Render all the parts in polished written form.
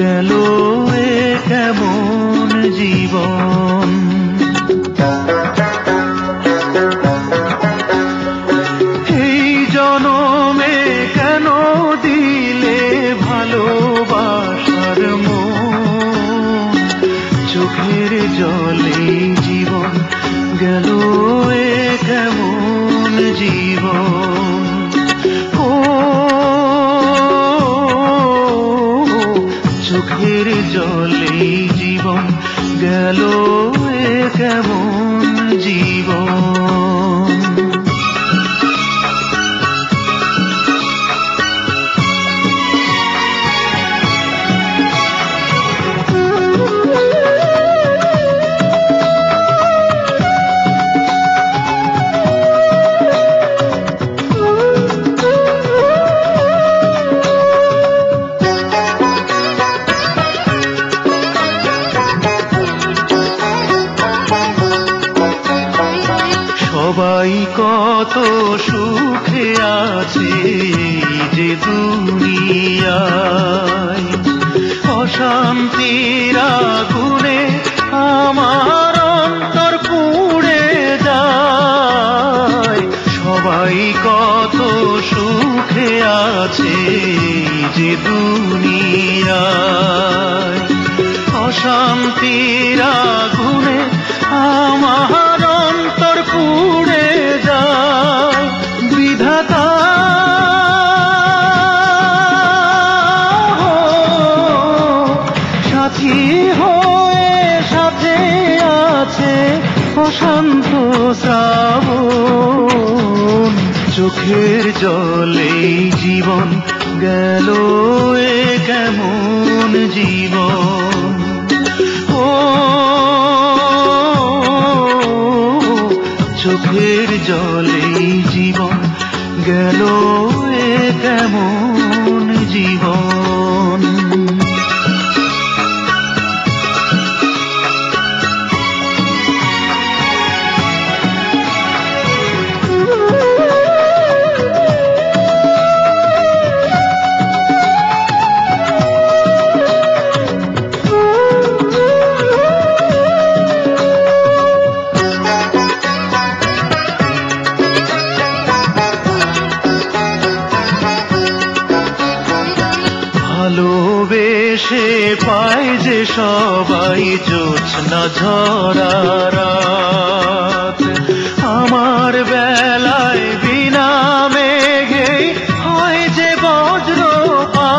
গেল এ কেমন জীবন। এই জনমে কেন দিলে ভালোবাসার মন, চোখের জলে জীবন গেল এ কেমন জীবন। ও চোখের জলে জীবন গেল এ কেমন জীবন। সবাই কত সুখে আছে যে দুনিয়ায়, অশান্তির আগুনে আমার অন্তর পুড়ে যায়। সবাই কত সুখে আছে যে দুনিয়ায়, অশান্তির আগুনে আমার অন্তর পুড়ে যায়। বিধাতা সাথী হয়ে সাথে আছে অশান্ত শ্রাবণ, চোখের জলে জীবন গেল এ কেমন জীবন। ও চোখের জলে জীবন গেল এ কেমন জীবন। ভালোবেসে পায় যে সবাই জোছনা ঝরা রাত, আমার বেলায় বিনা মেঘেই হয় যে বজ্রপাত।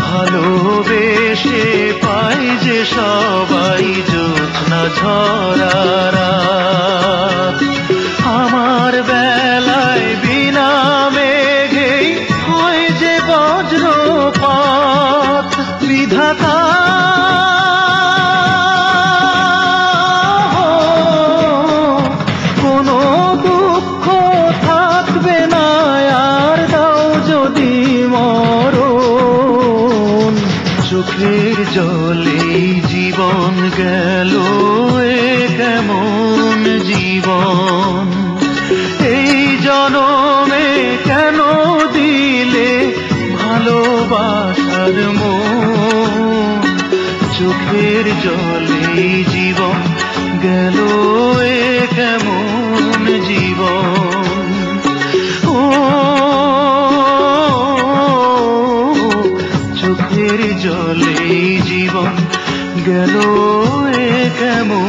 ভালোবেসে পায় যে সবাই জোছনা ঝরা রাত, আমার বেলায় বিনা মেঘেই হয় যে বজ্রপাত। বিধাতা কোনো দুঃখ থাকবে না আর, দাও যদি মরণ। চোখের জলে জীবন গেল এ কেমন জীবন। এই জনমে কেন দিলে ভালোবাসার মন, চোখের জলে জীবন গেল এ কেমন জীবন। ও চোখের জলে জীবন গেল এ কেমন